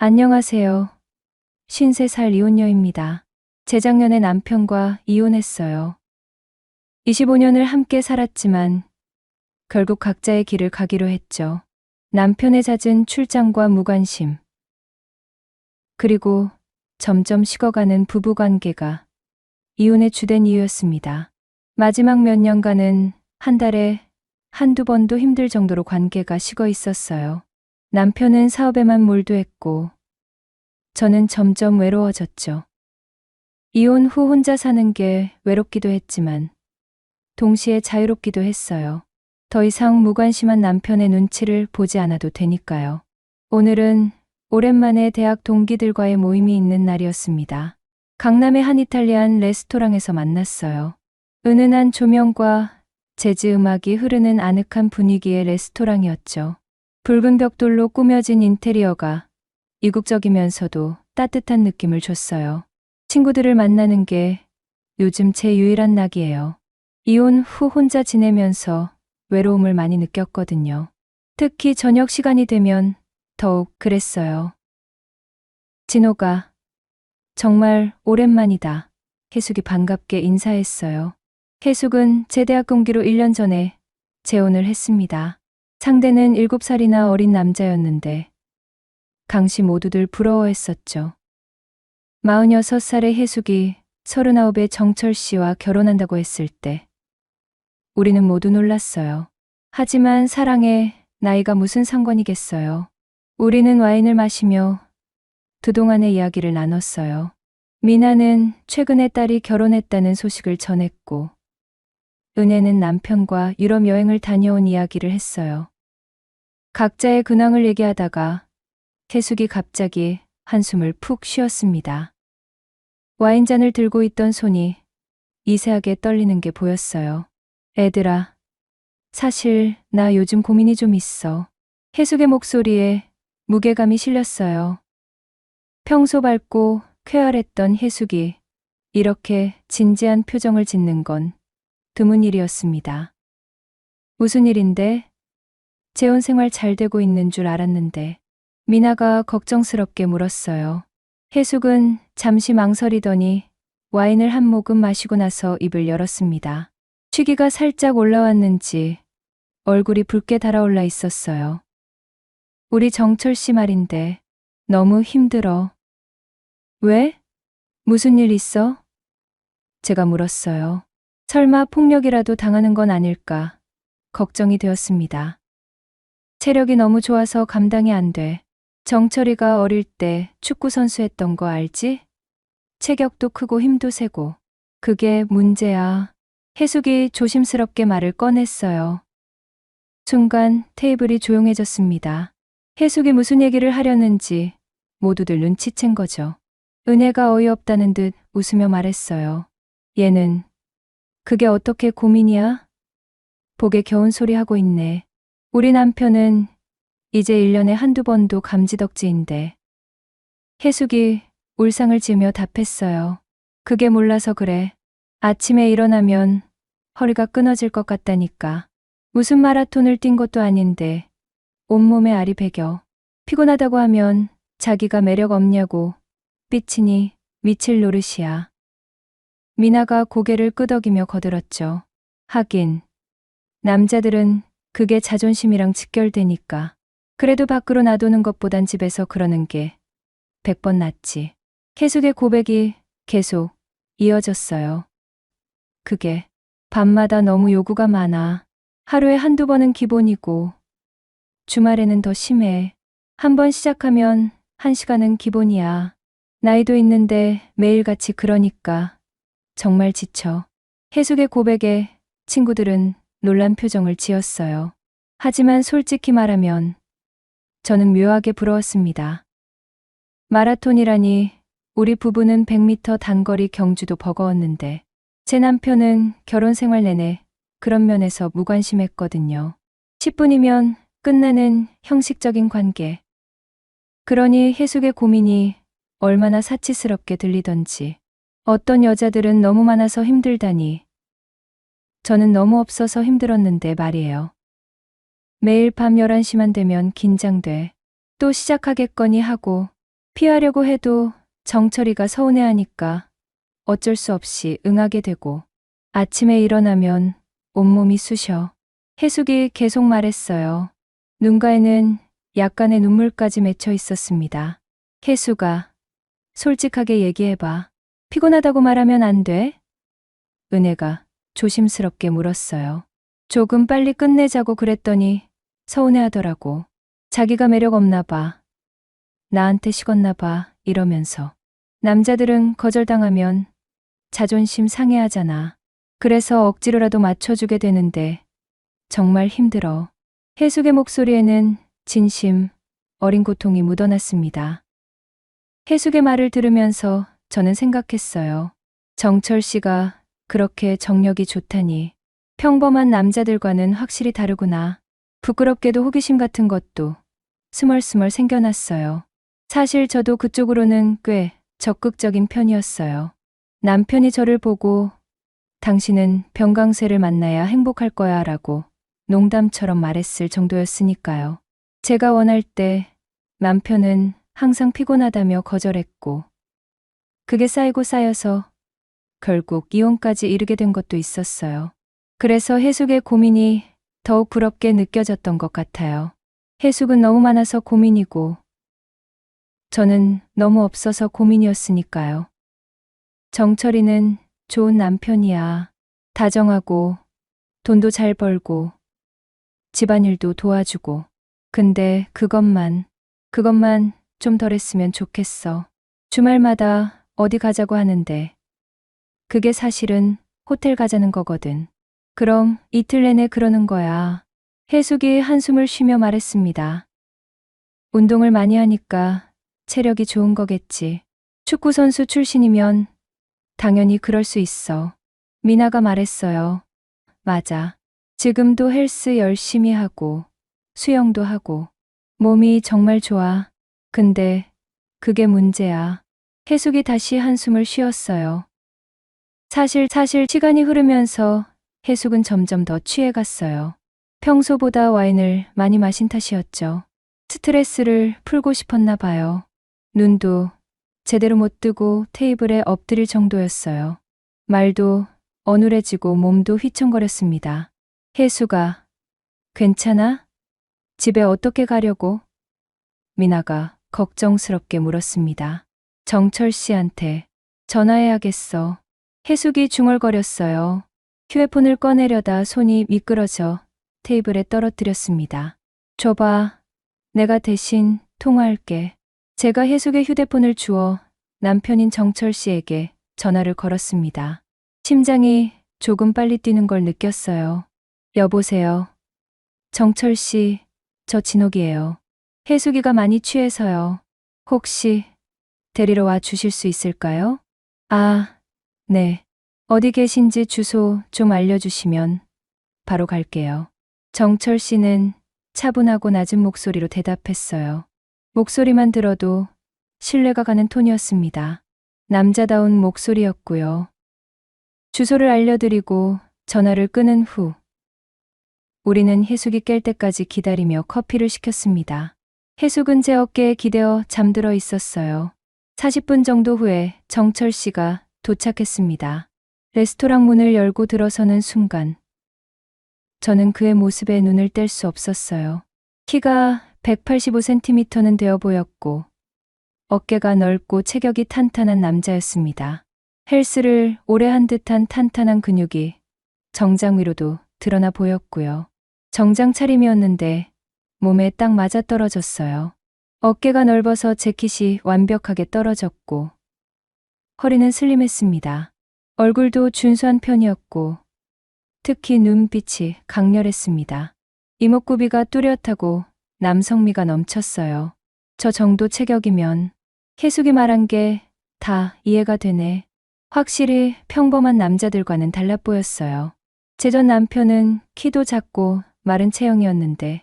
안녕하세요. 53살 이혼녀입니다. 재작년에 남편과 이혼했어요. 25년을 함께 살았지만 결국 각자의 길을 가기로 했죠. 남편의 잦은 출장과 무관심, 그리고 점점 식어가는 부부관계가 이혼의 주된 이유였습니다. 마지막 몇 년간은 한 달에 한두 번도 힘들 정도로 관계가 식어 있었어요. 남편은 사업에만 몰두했고 저는 점점 외로워졌죠. 이혼 후 혼자 사는 게 외롭기도 했지만 동시에 자유롭기도 했어요. 더 이상 무관심한 남편의 눈치를 보지 않아도 되니까요. 오늘은 오랜만에 대학 동기들과의 모임이 있는 날이었습니다. 강남의 한 이탈리안 레스토랑에서 만났어요. 은은한 조명과 재즈 음악이 흐르는 아늑한 분위기의 레스토랑이었죠. 붉은 벽돌로 꾸며진 인테리어가 이국적이면서도 따뜻한 느낌을 줬어요. 친구들을 만나는 게 요즘 제 유일한 낙이에요. 이혼 후 혼자 지내면서 외로움을 많이 느꼈거든요. 특히 저녁 시간이 되면 더욱 그랬어요. 진호가 정말 오랜만이다. 혜숙이 반갑게 인사했어요. 혜숙은 제 대학 동기로 1년 전에 재혼을 했습니다. 상대는 7살이나 어린 남자였는데 강씨 모두들 부러워했었죠. 46살의 혜숙이 39의 정철 씨와 결혼한다고 했을 때 우리는 모두 놀랐어요. 하지만 사랑에 나이가 무슨 상관이겠어요. 우리는 와인을 마시며 그동안의 이야기를 나눴어요. 미나는 최근에 딸이 결혼했다는 소식을 전했고 은혜는 남편과 유럽 여행을 다녀온 이야기를 했어요. 각자의 근황을 얘기하다가 혜숙이 갑자기 한숨을 푹 쉬었습니다. 와인잔을 들고 있던 손이 미세하게 떨리는 게 보였어요. 애들아, 사실 나 요즘 고민이 좀 있어. 혜숙의 목소리에 무게감이 실렸어요. 평소 밝고 쾌활했던 혜숙이 이렇게 진지한 표정을 짓는 건 드문 일이었습니다. 무슨 일인데? 재혼 생활 잘 되고 있는 줄 알았는데. 미나가 걱정스럽게 물었어요. 혜숙은 잠시 망설이더니 와인을 한 모금 마시고 나서 입을 열었습니다. 취기가 살짝 올라왔는지 얼굴이 붉게 달아올라 있었어요. 우리 정철 씨 말인데 너무 힘들어. 왜? 무슨 일 있어? 제가 물었어요. 설마 폭력이라도 당하는 건 아닐까 걱정이 되었습니다. 체력이 너무 좋아서 감당이 안 돼. 정철이가 어릴 때 축구 선수 했던 거 알지? 체격도 크고 힘도 세고. 그게 문제야. 혜숙이 조심스럽게 말을 꺼냈어요. 순간 테이블이 조용해졌습니다. 혜숙이 무슨 얘기를 하려는지 모두들 눈치챈 거죠. 은혜가 어이없다는 듯 웃으며 말했어요. 얘는 그게 어떻게 고민이야? 복에 겨운 소리 하고 있네. 우리 남편은 이제 1년에 한두 번도 감지덕지인데. 혜숙이 울상을 지으며 답했어요. 그게 몰라서 그래. 아침에 일어나면 허리가 끊어질 것 같다니까. 무슨 마라톤을 뛴 것도 아닌데 온몸에 알이 배겨. 피곤하다고 하면 자기가 매력 없냐고 삐치니 미칠 노릇이야. 미나가 고개를 끄덕이며 거들었죠. 하긴 남자들은 그게 자존심이랑 직결되니까. 그래도 밖으로 놔두는 것보단 집에서 그러는 게 100번 낫지. 혜숙의 고백이 계속 이어졌어요. 그게 밤마다 너무 요구가 많아. 하루에 한두 번은 기본이고 주말에는 더 심해. 한 번 시작하면 1시간은 기본이야. 나이도 있는데 매일같이 그러니까 정말 지쳐. 혜숙의 고백에 친구들은 놀란 표정을 지었어요. 하지만 솔직히 말하면 저는 묘하게 부러웠습니다. 마라톤이라니 우리 부부는 100m 단거리 경주도 버거웠는데 제 남편은 결혼 생활 내내 그런 면에서 무관심했거든요. 10분이면 끝나는 형식적인 관계. 그러니 혜숙의 고민이 얼마나 사치스럽게 들리던지. 어떤 여자들은 너무 많아서 힘들다니. 저는 너무 없어서 힘들었는데 말이에요. 매일 밤 11시만 되면 긴장돼. 또 시작하겠거니 하고 피하려고 해도 정철이가 서운해하니까 어쩔 수 없이 응하게 되고 아침에 일어나면 온몸이 쑤셔. 혜숙이 계속 말했어요. 눈가에는 약간의 눈물까지 맺혀 있었습니다. 혜숙아, 솔직하게 얘기해봐. 피곤하다고 말하면 안 돼? 은혜가 조심스럽게 물었어요. 조금 빨리 끝내자고 그랬더니 서운해하더라고. 자기가 매력 없나 봐. 나한테 식었나 봐. 이러면서. 남자들은 거절당하면 자존심 상해하잖아. 그래서 억지로라도 맞춰주게 되는데 정말 힘들어. 혜숙의 목소리에는 진심, 어린 고통이 묻어났습니다. 혜숙의 말을 들으면서 저는 생각했어요. 정철 씨가 그렇게 정력이 좋다니. 평범한 남자들과는 확실히 다르구나. 부끄럽게도 호기심 같은 것도 스멀스멀 생겨났어요. 사실 저도 그쪽으로는 꽤 적극적인 편이었어요. 남편이 저를 보고 당신은 병강세를 만나야 행복할 거야 라고 농담처럼 말했을 정도였으니까요. 제가 원할 때 남편은 항상 피곤하다며 거절했고 그게 쌓이고 쌓여서 결국 이혼까지 이르게 된 것도 있었어요. 그래서 혜숙의 고민이 더욱 부럽게 느껴졌던 것 같아요. 혜숙은 너무 많아서 고민이고 저는 너무 없어서 고민이었으니까요. 정철이는 좋은 남편이야. 다정하고 돈도 잘 벌고 집안일도 도와주고. 근데 그것만 좀 덜했으면 좋겠어. 주말마다 어디 가자고 하는데 그게 사실은 호텔 가자는 거거든. 그럼 이틀 내내 그러는 거야. 혜숙이 한숨을 쉬며 말했습니다. 운동을 많이 하니까 체력이 좋은 거겠지. 축구선수 출신이면 당연히 그럴 수 있어. 미나가 말했어요. 맞아. 지금도 헬스 열심히 하고 수영도 하고 몸이 정말 좋아. 근데 그게 문제야. 혜숙이 다시 한숨을 쉬었어요. 사실 시간이 흐르면서 혜숙은 점점 더 취해갔어요. 평소보다 와인을 많이 마신 탓이었죠. 스트레스를 풀고 싶었나 봐요. 눈도 제대로 못 뜨고 테이블에 엎드릴 정도였어요. 말도 어눌해지고 몸도 휘청거렸습니다. 혜숙아, 괜찮아? 집에 어떻게 가려고? 미나가 걱정스럽게 물었습니다. 정철 씨한테 전화해야겠어. 혜숙이 중얼거렸어요. 휴대폰을 꺼내려다 손이 미끄러져 테이블에 떨어뜨렸습니다. 줘봐. 내가 대신 통화할게. 제가 혜숙의 휴대폰을 주어 남편인 정철 씨에게 전화를 걸었습니다. 심장이 조금 빨리 뛰는 걸 느꼈어요. 여보세요. 정철 씨, 저 진옥이에요. 혜숙이가 많이 취해서요. 혹시 데리러 와 주실 수 있을까요? 아, 네. 어디 계신지 주소 좀 알려주시면 바로 갈게요. 정철 씨는 차분하고 낮은 목소리로 대답했어요. 목소리만 들어도 신뢰가 가는 톤이었습니다. 남자다운 목소리였고요. 주소를 알려드리고 전화를 끊은 후 우리는 혜숙이 깰 때까지 기다리며 커피를 시켰습니다. 혜숙은 제 어깨에 기대어 잠들어 있었어요. 40분 정도 후에 정철 씨가 도착했습니다. 레스토랑 문을 열고 들어서는 순간 저는 그의 모습에 눈을 뗄 수 없었어요. 키가 185cm는 되어 보였고 어깨가 넓고 체격이 탄탄한 남자였습니다. 헬스를 오래 한 듯한 탄탄한 근육이 정장 위로도 드러나 보였고요. 정장 차림이었는데 몸에 딱 맞아떨어졌어요. 어깨가 넓어서 재킷이 완벽하게 떨어졌고 허리는 슬림했습니다. 얼굴도 준수한 편이었고 특히 눈빛이 강렬했습니다. 이목구비가 뚜렷하고 남성미가 넘쳤어요. 저 정도 체격이면 혜숙이 말한 게 다 이해가 되네. 확실히 평범한 남자들과는 달라 보였어요. 제 전 남편은 키도 작고 마른 체형이었는데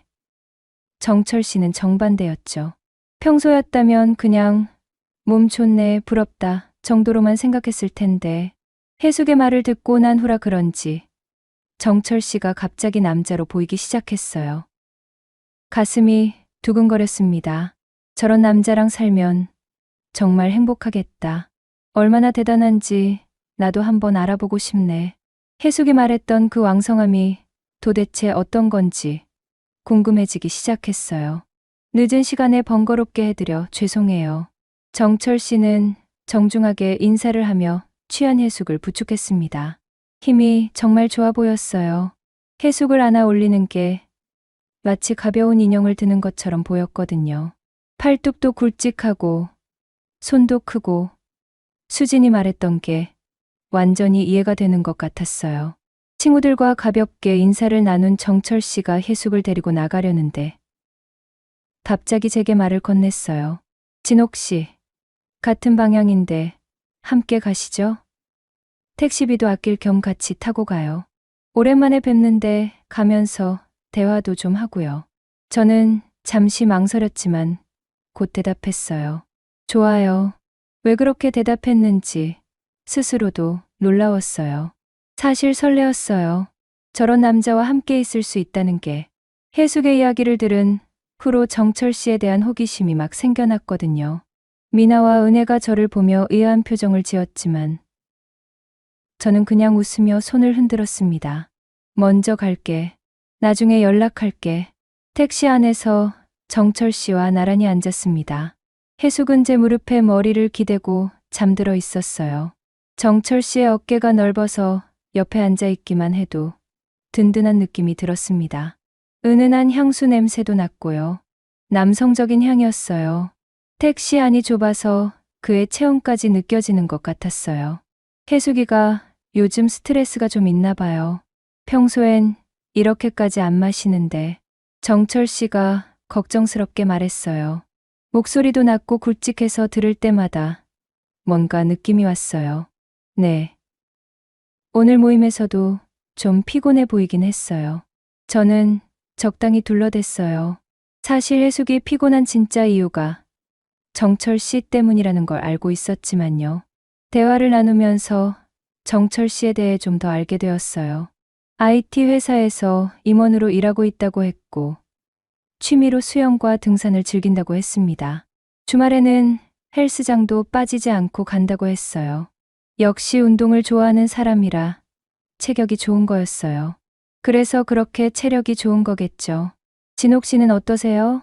정철 씨는 정반대였죠. 평소였다면 그냥 몸 좋네, 부럽다 정도로만 생각했을 텐데 혜숙의 말을 듣고 난 후라 그런지 정철 씨가 갑자기 남자로 보이기 시작했어요. 가슴이 두근거렸습니다. 저런 남자랑 살면 정말 행복하겠다. 얼마나 대단한지 나도 한번 알아보고 싶네. 해숙이 말했던 그 왕성함이 도대체 어떤 건지 궁금해지기 시작했어요. 늦은 시간에 번거롭게 해드려 죄송해요. 정철 씨는 정중하게 인사를 하며 취한 해숙을 부축했습니다. 힘이 정말 좋아 보였어요. 해숙을 안아 올리는 게 마치 가벼운 인형을 드는 것처럼 보였거든요. 팔뚝도 굵직하고 손도 크고 수진이 말했던 게 완전히 이해가 되는 것 같았어요. 친구들과 가볍게 인사를 나눈 정철 씨가 해숙을 데리고 나가려는데 갑자기 제게 말을 건넸어요. 진옥 씨, 같은 방향인데 함께 가시죠? 택시비도 아낄 겸 같이 타고 가요. 오랜만에 뵙는데 가면서 대화도 좀 하고요. 저는 잠시 망설였지만 곧 대답했어요. 좋아요. 왜 그렇게 대답했는지 스스로도 놀라웠어요. 사실 설레었어요. 저런 남자와 함께 있을 수 있다는 게. 해숙의 이야기를 들은 후로 정철 씨에 대한 호기심이 막 생겨났거든요. 미나와 은혜가 저를 보며 의아한 표정을 지었지만 저는 그냥 웃으며 손을 흔들었습니다. 먼저 갈게. 나중에 연락할게. 택시 안에서 정철 씨와 나란히 앉았습니다. 해숙은 제 무릎에 머리를 기대고 잠들어 있었어요. 정철 씨의 어깨가 넓어서 옆에 앉아있기만 해도 든든한 느낌이 들었습니다. 은은한 향수 냄새도 났고요. 남성적인 향이었어요. 택시 안이 좁아서 그의 체온까지 느껴지는 것 같았어요. 해숙이가 요즘 스트레스가 좀 있나 봐요. 평소엔 이렇게까지 안 마시는데. 정철 씨가 걱정스럽게 말했어요. 목소리도 낮고 굵직해서 들을 때마다 뭔가 느낌이 왔어요. 네. 오늘 모임에서도 좀 피곤해 보이긴 했어요. 저는 적당히 둘러댔어요. 사실 해숙이 피곤한 진짜 이유가 정철 씨 때문이라는 걸 알고 있었지만요. 대화를 나누면서 정철 씨에 대해 좀 더 알게 되었어요. IT 회사에서 임원으로 일하고 있다고 했고, 취미로 수영과 등산을 즐긴다고 했습니다. 주말에는 헬스장도 빠지지 않고 간다고 했어요. 역시 운동을 좋아하는 사람이라 체격이 좋은 거였어요. 그래서 그렇게 체력이 좋은 거겠죠. 진옥 씨는 어떠세요?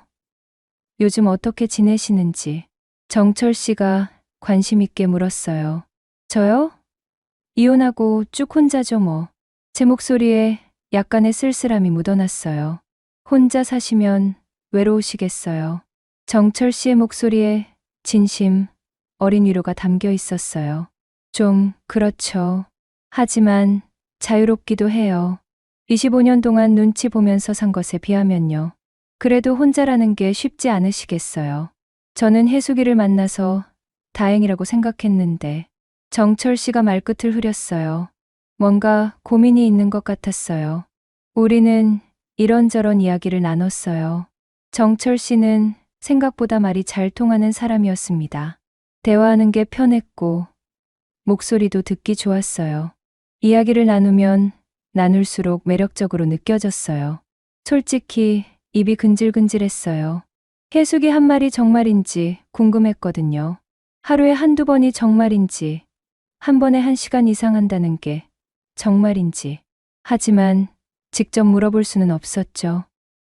요즘 어떻게 지내시는지 정철 씨가 관심 있게 물었어요. 저요? 이혼하고 쭉 혼자죠 뭐. 제 목소리에 약간의 쓸쓸함이 묻어났어요. 혼자 사시면 외로우시겠어요. 정철 씨의 목소리에 진심, 어린 위로가 담겨 있었어요. 좀 그렇죠. 하지만 자유롭기도 해요. 25년 동안 눈치 보면서 산 것에 비하면요. 그래도 혼자라는 게 쉽지 않으시겠어요. 저는 해숙이를 만나서 다행이라고 생각했는데 정철 씨가 말끝을 흐렸어요. 뭔가 고민이 있는 것 같았어요. 우리는 이런저런 이야기를 나눴어요. 정철 씨는 생각보다 말이 잘 통하는 사람이었습니다. 대화하는 게 편했고 목소리도 듣기 좋았어요. 이야기를 나누면 나눌수록 매력적으로 느껴졌어요. 솔직히 입이 근질근질했어요. 해숙이 한 말이 정말인지 궁금했거든요. 하루에 한두 번이 정말인지, 한 번에 1시간 이상 한다는 게 정말인지. 하지만 직접 물어볼 수는 없었죠.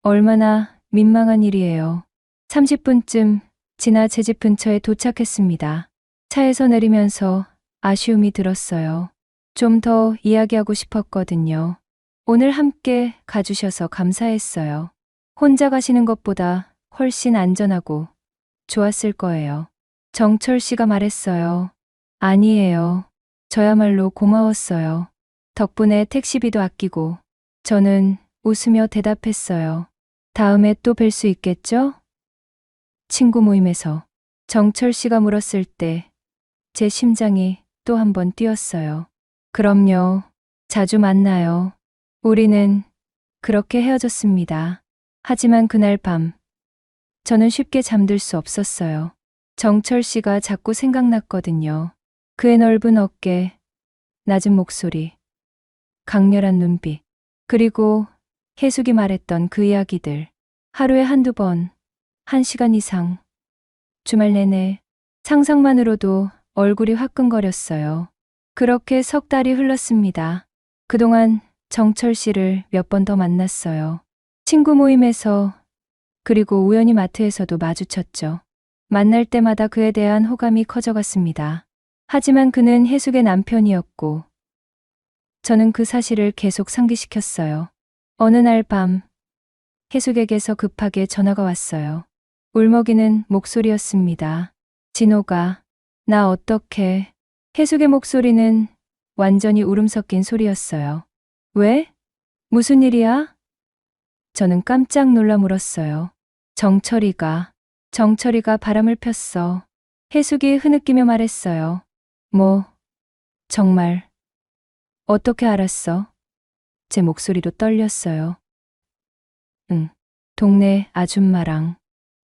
얼마나 민망한 일이에요. 30분쯤 지나 제 집 근처에 도착했습니다. 차에서 내리면서 아쉬움이 들었어요. 좀 더 이야기하고 싶었거든요. 오늘 함께 가주셔서 감사했어요. 혼자 가시는 것보다 훨씬 안전하고 좋았을 거예요. 정철 씨가 말했어요. 아니에요. 저야말로 고마웠어요. 덕분에 택시비도 아끼고. 저는 웃으며 대답했어요. 다음에 또 뵐 수 있겠죠? 친구 모임에서 정철 씨가 물었을 때 제 심장이 또 한 번 뛰었어요. 그럼요. 자주 만나요. 우리는 그렇게 헤어졌습니다. 하지만 그날 밤 저는 쉽게 잠들 수 없었어요. 정철 씨가 자꾸 생각났거든요. 그의 넓은 어깨, 낮은 목소리, 강렬한 눈빛, 그리고 해숙이 말했던 그 이야기들. 하루에 한두 번, 1시간 이상, 주말 내내 상상만으로도 얼굴이 화끈거렸어요. 그렇게 석 달이 흘렀습니다. 그동안 정철 씨를 몇 번 더 만났어요. 친구 모임에서, 그리고 우연히 마트에서도 마주쳤죠. 만날 때마다 그에 대한 호감이 커져갔습니다. 하지만 그는 혜숙의 남편이었고, 저는 그 사실을 계속 상기시켰어요. 어느 날 밤, 혜숙에게서 급하게 전화가 왔어요. 울먹이는 목소리였습니다. 진호가, 나 어떡해. 혜숙의 목소리는 완전히 울음 섞인 소리였어요. 왜? 무슨 일이야? 저는 깜짝 놀라 물었어요. 정철이가 바람을 폈어. 혜숙이 흐느끼며 말했어요. 뭐, 정말. 어떻게 알았어? 제 목소리도 떨렸어요. 응, 동네 아줌마랑.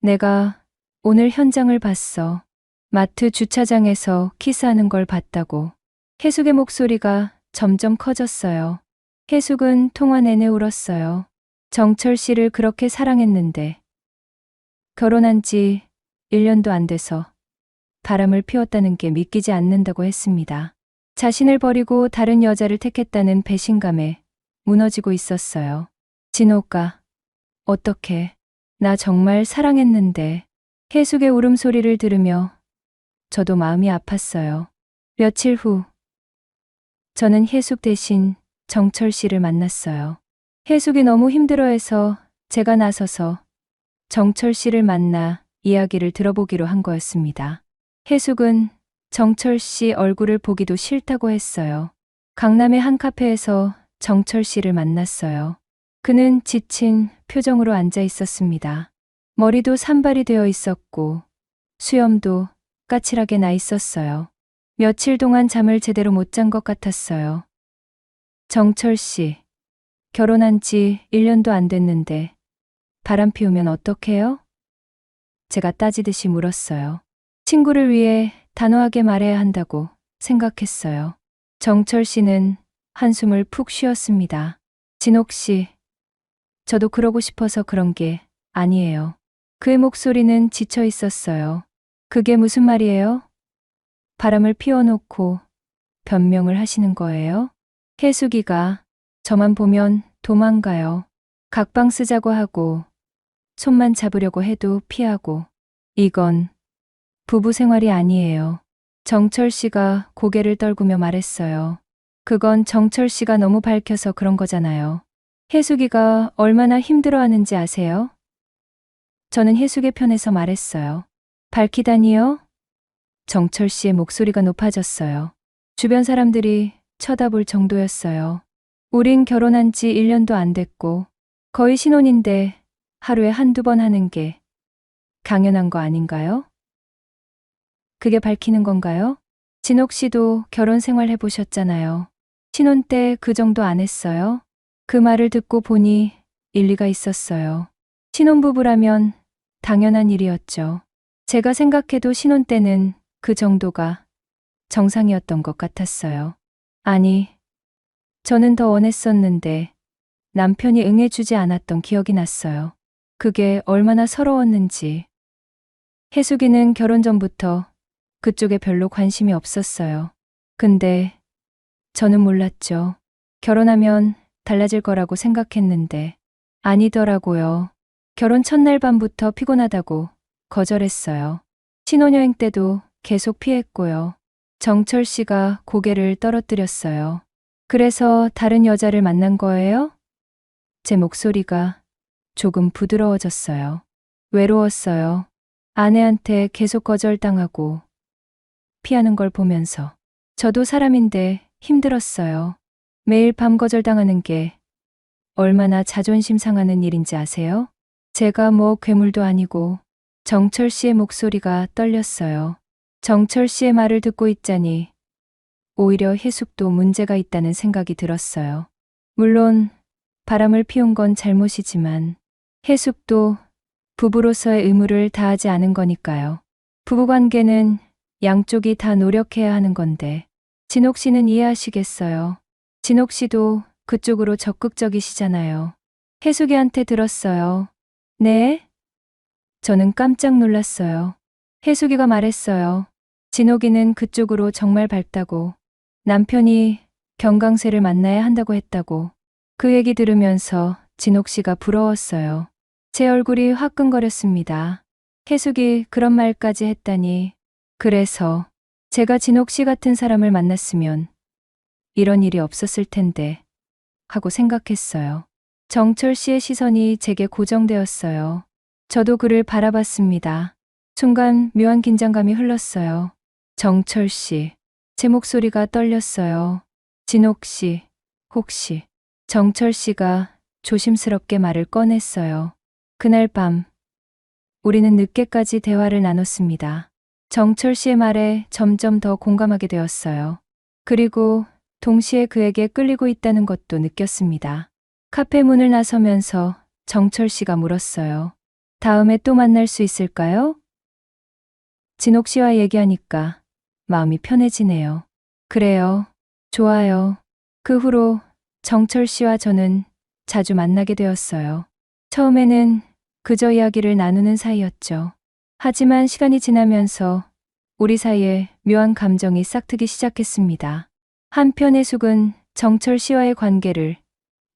내가 오늘 현장을 봤어. 마트 주차장에서 키스하는 걸 봤다고. 혜숙의 목소리가 점점 커졌어요. 혜숙은 통화 내내 울었어요. 정철 씨를 그렇게 사랑했는데 결혼한 지 1년도 안 돼서 바람을 피웠다는 게 믿기지 않는다고 했습니다. 자신을 버리고 다른 여자를 택했다는 배신감에 무너지고 있었어요. 진호가, 어떡해. 나 정말 사랑했는데. 혜숙의 울음소리를 들으며 저도 마음이 아팠어요. 며칠 후, 저는 혜숙 대신 정철 씨를 만났어요. 혜숙이 너무 힘들어해서 제가 나서서 정철 씨를 만나 이야기를 들어보기로 한 거였습니다. 혜숙은 정철 씨 얼굴을 보기도 싫다고 했어요. 강남의 한 카페에서 정철 씨를 만났어요. 그는 지친 표정으로 앉아 있었습니다. 머리도 산발이 되어 있었고 수염도 까칠하게 나 있었어요. 며칠 동안 잠을 제대로 못 잔 것 같았어요. 정철 씨, 결혼한 지 1년도 안 됐는데 바람 피우면 어떡해요? 제가 따지듯이 물었어요. 친구를 위해 단호하게 말해야 한다고 생각했어요. 정철 씨는 한숨을 푹 쉬었습니다. 진옥 씨, 저도 그러고 싶어서 그런 게 아니에요. 그의 목소리는 지쳐 있었어요. 그게 무슨 말이에요? 바람을 피워놓고 변명을 하시는 거예요? 혜숙이가 저만 보면 도망가요. 각방 쓰자고 하고 손만 잡으려고 해도 피하고. 이건 부부 생활이 아니에요. 정철 씨가 고개를 떨구며 말했어요. 그건 정철 씨가 너무 밝혀서 그런 거잖아요. 혜숙이가 얼마나 힘들어하는지 아세요? 저는 혜숙의 편에서 말했어요. 밝히다니요? 정철 씨의 목소리가 높아졌어요. 주변 사람들이 쳐다볼 정도였어요. 우린 결혼한 지 1년도 안 됐고 거의 신혼인데 하루에 한두 번 하는 게 당연한 거 아닌가요? 그게 밝히는 건가요? 진옥 씨도 결혼 생활 해보셨잖아요. 신혼 때 그 정도 안 했어요? 그 말을 듣고 보니 일리가 있었어요. 신혼부부라면 당연한 일이었죠. 제가 생각해도 신혼 때는 그 정도가 정상이었던 것 같았어요. 아니, 저는 더 원했었는데 남편이 응해주지 않았던 기억이 났어요. 그게 얼마나 서러웠는지. 혜숙이는 결혼 전부터 그쪽에 별로 관심이 없었어요. 근데 저는 몰랐죠. 결혼하면 달라질 거라고 생각했는데 아니더라고요. 결혼 첫날 밤부터 피곤하다고 거절했어요. 신혼여행 때도 계속 피했고요. 정철 씨가 고개를 떨어뜨렸어요. 그래서 다른 여자를 만난 거예요? 제 목소리가 조금 부드러워졌어요. 외로웠어요. 아내한테 계속 거절당하고 피하는 걸 보면서. 저도 사람인데 힘들었어요. 매일 밤 거절당하는 게 얼마나 자존심 상하는 일인지 아세요? 제가 뭐 괴물도 아니고. 정철 씨의 목소리가 떨렸어요. 정철 씨의 말을 듣고 있자니 오히려 혜숙도 문제가 있다는 생각이 들었어요. 물론 바람을 피운 건 잘못이지만 혜숙도 부부로서의 의무를 다하지 않은 거니까요. 부부관계는 양쪽이 다 노력해야 하는 건데 진옥 씨는 이해하시겠어요. 진옥 씨도 그쪽으로 적극적이시잖아요. 혜숙이한테 들었어요. 네? 저는 깜짝 놀랐어요. 혜숙이가 말했어요. 진옥이는 그쪽으로 정말 밝다고, 남편이 경강쇠를 만나야 한다고 했다고. 그 얘기 들으면서 진옥 씨가 부러웠어요. 제 얼굴이 화끈거렸습니다. 혜숙이 그런 말까지 했다니. 그래서 제가 진옥 씨 같은 사람을 만났으면 이런 일이 없었을 텐데 하고 생각했어요. 정철 씨의 시선이 제게 고정되었어요. 저도 그를 바라봤습니다. 순간 묘한 긴장감이 흘렀어요. 정철 씨, 제 목소리가 떨렸어요. 진옥 씨, 혹시. 정철 씨가 조심스럽게 말을 꺼냈어요. 그날 밤, 우리는 늦게까지 대화를 나눴습니다. 정철 씨의 말에 점점 더 공감하게 되었어요. 그리고 동시에 그에게 끌리고 있다는 것도 느꼈습니다. 카페 문을 나서면서 정철 씨가 물었어요. 다음에 또 만날 수 있을까요? 진옥 씨와 얘기하니까 마음이 편해지네요. 그래요. 좋아요. 그 후로 정철 씨와 저는 자주 만나게 되었어요. 처음에는 그저 이야기를 나누는 사이였죠. 하지만 시간이 지나면서 우리 사이에 묘한 감정이 싹트기 시작했습니다. 한편 혜숙은 정철 씨와의 관계를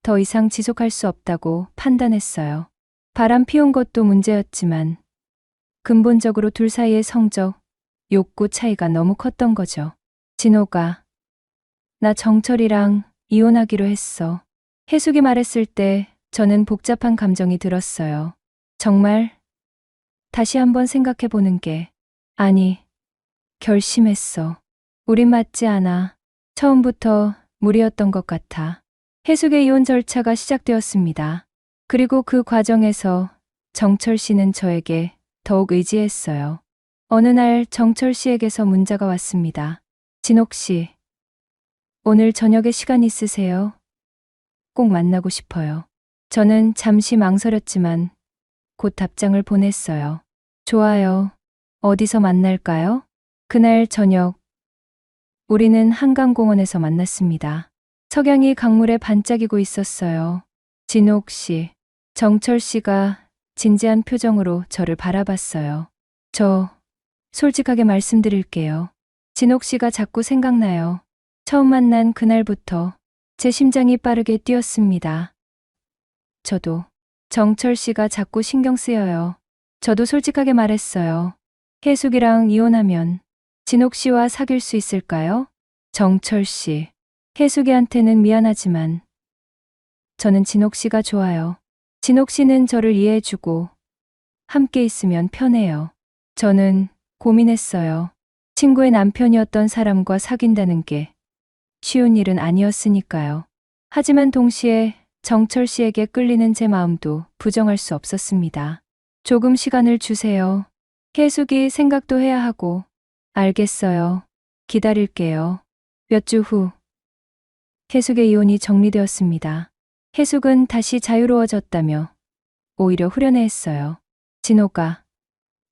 더 이상 지속할 수 없다고 판단했어요. 바람 피운 것도 문제였지만 근본적으로 둘 사이의 성적, 욕구 차이가 너무 컸던 거죠. 진호가, 나 정철이랑 이혼하기로 했어. 혜숙이 말했을 때 저는 복잡한 감정이 들었어요. 정말? 다시 한번 생각해 보는 게, 아니, 결심했어. 우린 맞지 않아. 처음부터 무리였던 것 같아. 혜숙의 이혼 절차가 시작되었습니다. 그리고 그 과정에서 정철 씨는 저에게 더욱 의지했어요. 어느 날 정철 씨에게서 문자가 왔습니다. 진옥 씨, 오늘 저녁에 시간 있으세요? 꼭 만나고 싶어요. 저는 잠시 망설였지만 곧 답장을 보냈어요. 좋아요. 어디서 만날까요? 그날 저녁, 우리는 한강공원에서 만났습니다. 석양이 강물에 반짝이고 있었어요. 진옥 씨, 정철 씨가 진지한 표정으로 저를 바라봤어요. 저, 솔직하게 말씀드릴게요. 진옥 씨가 자꾸 생각나요. 처음 만난 그날부터 제 심장이 빠르게 뛰었습니다. 저도. 정철 씨가 자꾸 신경 쓰여요. 저도 솔직하게 말했어요. 혜숙이랑 이혼하면 진옥 씨와 사귈 수 있을까요? 정철 씨, 혜숙이한테는 미안하지만 저는 진옥 씨가 좋아요. 진옥 씨는 저를 이해해주고 함께 있으면 편해요. 저는 고민했어요. 친구의 남편이었던 사람과 사귄다는 게 쉬운 일은 아니었으니까요. 하지만 동시에 정철 씨에게 끌리는 제 마음도 부정할 수 없었습니다. 조금 시간을 주세요. 혜숙이 생각도 해야 하고. 알겠어요. 기다릴게요. 몇 주 후, 혜숙의 이혼이 정리되었습니다. 혜숙은 다시 자유로워졌다며 오히려 후련해했어요. 진호가,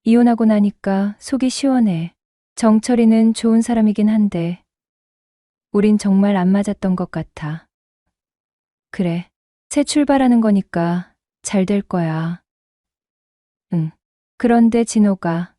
이혼하고 나니까 속이 시원해. 정철이는 좋은 사람이긴 한데 우린 정말 안 맞았던 것 같아. 그래, 새 출발하는 거니까 잘 될 거야. 응. 그런데 진호가,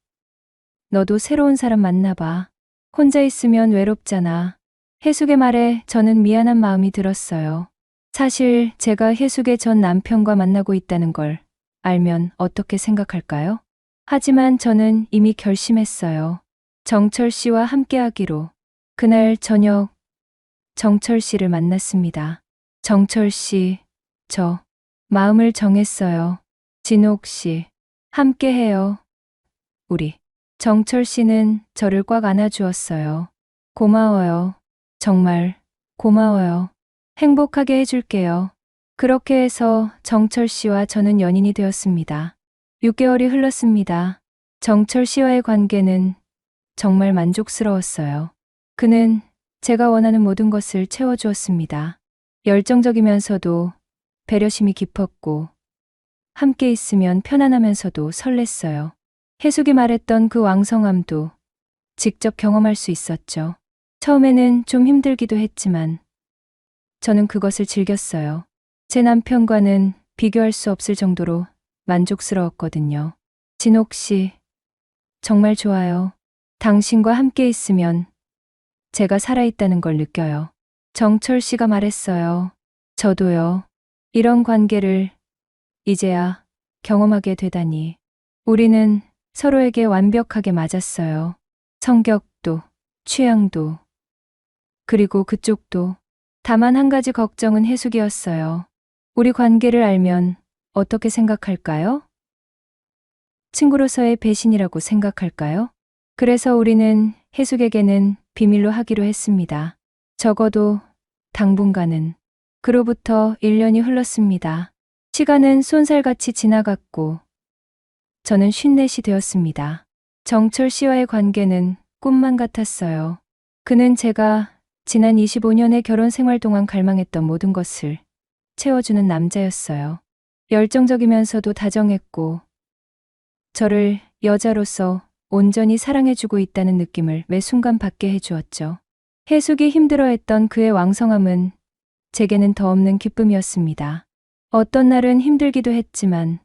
너도 새로운 사람 만나봐. 혼자 있으면 외롭잖아. 혜숙의 말에 저는 미안한 마음이 들었어요. 사실 제가 혜숙의 전 남편과 만나고 있다는 걸 알면 어떻게 생각할까요? 하지만 저는 이미 결심했어요. 정철 씨와 함께하기로. 그날 저녁 정철 씨를 만났습니다. 정철 씨, 저 마음을 정했어요. 진옥 씨, 함께해요. 우리. 정철 씨는 저를 꽉 안아주었어요. 고마워요. 정말 고마워요. 행복하게 해줄게요. 그렇게 해서 정철 씨와 저는 연인이 되었습니다. 6개월이 흘렀습니다. 정철 씨와의 관계는 정말 만족스러웠어요. 그는 제가 원하는 모든 것을 채워주었습니다. 열정적이면서도 배려심이 깊었고 함께 있으면 편안하면서도 설렜어요. 혜숙이 말했던 그 왕성함도 직접 경험할 수 있었죠. 처음에는 좀 힘들기도 했지만 저는 그것을 즐겼어요. 제 남편과는 비교할 수 없을 정도로 만족스러웠거든요. 진옥 씨, 정말 좋아요. 당신과 함께 있으면 제가 살아있다는 걸 느껴요. 정철 씨가 말했어요. 저도요. 이런 관계를 이제야 경험하게 되다니. 우리는 서로에게 완벽하게 맞았어요. 성격도, 취향도, 그리고 그쪽도. 다만 한 가지 걱정은 해숙이었어요. 우리 관계를 알면 어떻게 생각할까요? 친구로서의 배신이라고 생각할까요? 그래서 우리는 해숙에게는 비밀로 하기로 했습니다. 적어도 당분간은. 그로부터 1년이 흘렀습니다. 시간은 쏜살같이 지나갔고 저는 54이 되었습니다. 정철 씨와의 관계는 꿈만 같았어요. 그는 제가 지난 25년의 결혼 생활 동안 갈망했던 모든 것을 채워주는 남자였어요. 열정적이면서도 다정했고 저를 여자로서 온전히 사랑해주고 있다는 느낌을 매 순간 받게 해주었죠. 해숙이 힘들어했던 그의 왕성함은 제게는 더 없는 기쁨이었습니다. 어떤 날은 힘들기도 했지만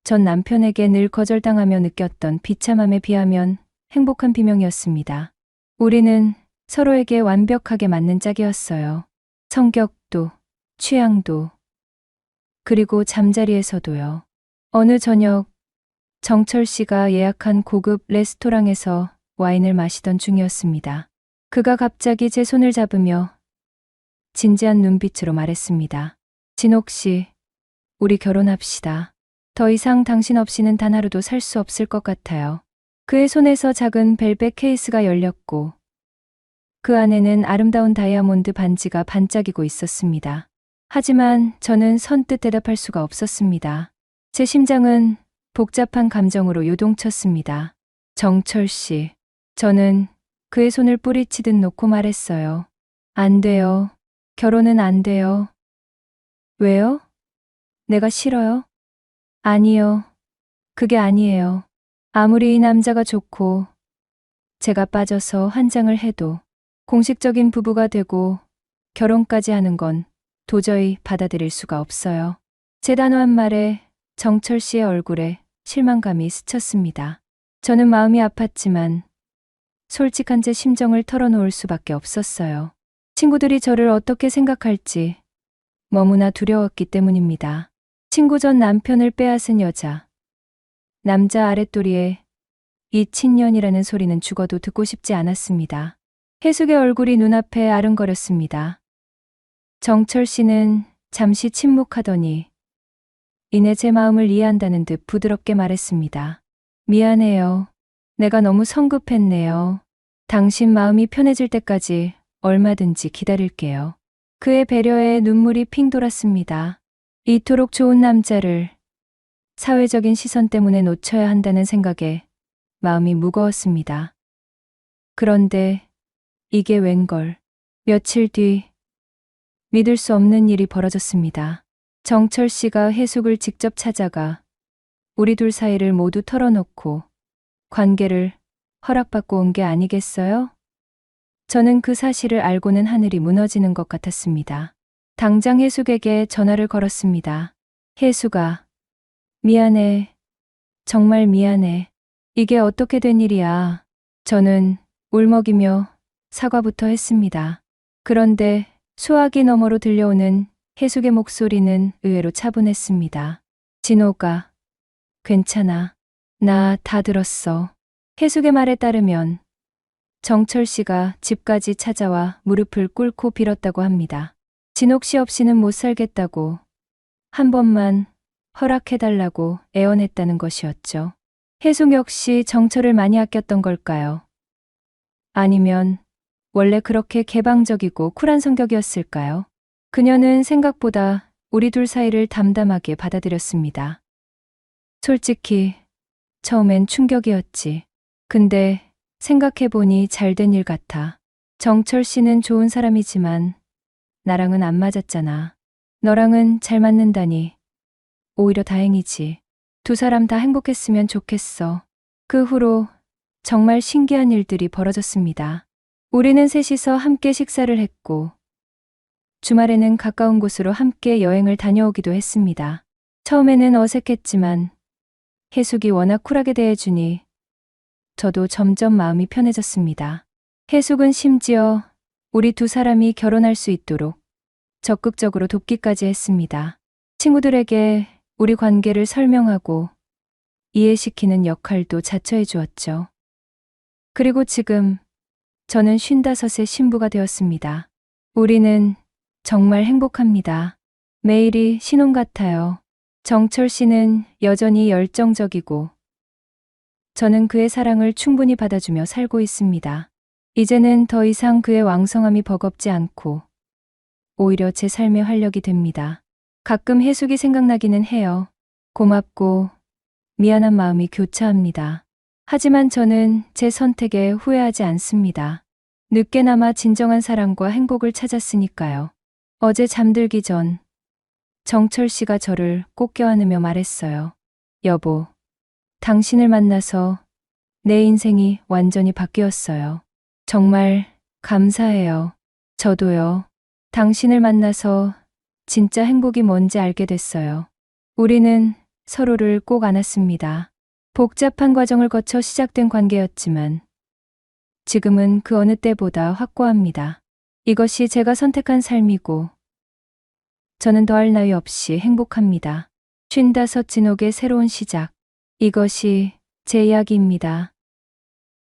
전 남편에게 늘 거절당하며 느꼈던 비참함에 비하면 행복한 비명이었습니다. 우리는 서로에게 완벽하게 맞는 짝이었어요. 성격도, 취향도, 그리고 잠자리에서도요. 어느 저녁 정철 씨가 예약한 고급 레스토랑에서 와인을 마시던 중이었습니다. 그가 갑자기 제 손을 잡으며 진지한 눈빛으로 말했습니다. 진옥 씨, 우리 결혼합시다. 더 이상 당신 없이는 단 하루도 살 수 없을 것 같아요. 그의 손에서 작은 벨벳 케이스가 열렸고 그 안에는 아름다운 다이아몬드 반지가 반짝이고 있었습니다. 하지만 저는 선뜻 대답할 수가 없었습니다. 제 심장은 복잡한 감정으로 요동쳤습니다. 정철 씨, 저는 그의 손을 뿌리치듯 놓고 말했어요. 안 돼요. 결혼은 안 돼요. 왜요? 내가 싫어요? 아니요. 그게 아니에요. 아무리 이 남자가 좋고 제가 빠져서 환장을 해도 공식적인 부부가 되고 결혼까지 하는 건 도저히 받아들일 수가 없어요. 제 단호한 말에 정철 씨의 얼굴에 실망감이 스쳤습니다. 저는 마음이 아팠지만 솔직한 제 심정을 털어놓을 수밖에 없었어요. 친구들이 저를 어떻게 생각할지 너무나 두려웠기 때문입니다. 친구 전 남편을 빼앗은 여자. 남자 아랫도리에 이 친년이라는 소리는 죽어도 듣고 싶지 않았습니다. 해숙의 얼굴이 눈앞에 아른거렸습니다. 정철 씨는 잠시 침묵하더니 이내 제 마음을 이해한다는 듯 부드럽게 말했습니다. 미안해요. 내가 너무 성급했네요. 당신 마음이 편해질 때까지 얼마든지 기다릴게요. 그의 배려에 눈물이 핑 돌았습니다. 이토록 좋은 남자를 사회적인 시선 때문에 놓쳐야 한다는 생각에 마음이 무거웠습니다. 그런데 이게 웬걸. 며칠 뒤 믿을 수 없는 일이 벌어졌습니다. 정철 씨가 해숙을 직접 찾아가 우리 둘 사이를 모두 털어놓고 관계를 허락받고 온 게 아니겠어요? 저는 그 사실을 알고는 하늘이 무너지는 것 같았습니다. 당장 해숙에게 전화를 걸었습니다. 해숙아, 미안해. 정말 미안해. 이게 어떻게 된 일이야. 저는 울먹이며 사과부터 했습니다. 그런데 수화기 너머로 들려오는 해숙의 목소리는 의외로 차분했습니다. 진호가, 괜찮아. 나 다 들었어. 해숙의 말에 따르면 정철 씨가 집까지 찾아와 무릎을 꿇고 빌었다고 합니다. 진옥 씨 없이는 못 살겠다고 한 번만 허락해달라고 애원했다는 것이었죠. 해숙 역시 정철을 많이 아꼈던 걸까요? 아니면 원래 그렇게 개방적이고 쿨한 성격이었을까요? 그녀는 생각보다 우리 둘 사이를 담담하게 받아들였습니다. 솔직히 처음엔 충격이었지. 근데 생각해보니 잘된 일 같아. 정철 씨는 좋은 사람이지만 나랑은 안 맞았잖아. 너랑은 잘 맞는다니 오히려 다행이지. 두 사람 다 행복했으면 좋겠어. 그 후로 정말 신기한 일들이 벌어졌습니다. 우리는 셋이서 함께 식사를 했고 주말에는 가까운 곳으로 함께 여행을 다녀오기도 했습니다. 처음에는 어색했지만 해숙이 워낙 쿨하게 대해주니 저도 점점 마음이 편해졌습니다. 해숙은 심지어 우리 두 사람이 결혼할 수 있도록 적극적으로 돕기까지 했습니다. 친구들에게 우리 관계를 설명하고 이해시키는 역할도 자처해 주었죠. 그리고 지금 저는 55세 신부가 되었습니다. 우리는 정말 행복합니다. 매일이 신혼 같아요. 정철 씨는 여전히 열정적이고 저는 그의 사랑을 충분히 받아주며 살고 있습니다. 이제는 더 이상 그의 왕성함이 버겁지 않고 오히려 제 삶의 활력이 됩니다. 가끔 해숙이 생각나기는 해요. 고맙고 미안한 마음이 교차합니다. 하지만 저는 제 선택에 후회하지 않습니다. 늦게나마 진정한 사랑과 행복을 찾았으니까요. 어제 잠들기 전 정철 씨가 저를 꼭 껴안으며 말했어요. 여보, 당신을 만나서 내 인생이 완전히 바뀌었어요. 정말 감사해요. 저도요. 당신을 만나서 진짜 행복이 뭔지 알게 됐어요. 우리는 서로를 꼭 안았습니다. 복잡한 과정을 거쳐 시작된 관계였지만 지금은 그 어느 때보다 확고합니다. 이것이 제가 선택한 삶이고 저는 더할 나위 없이 행복합니다. 55 진옥의 새로운 시작. 이것이 제 이야기입니다.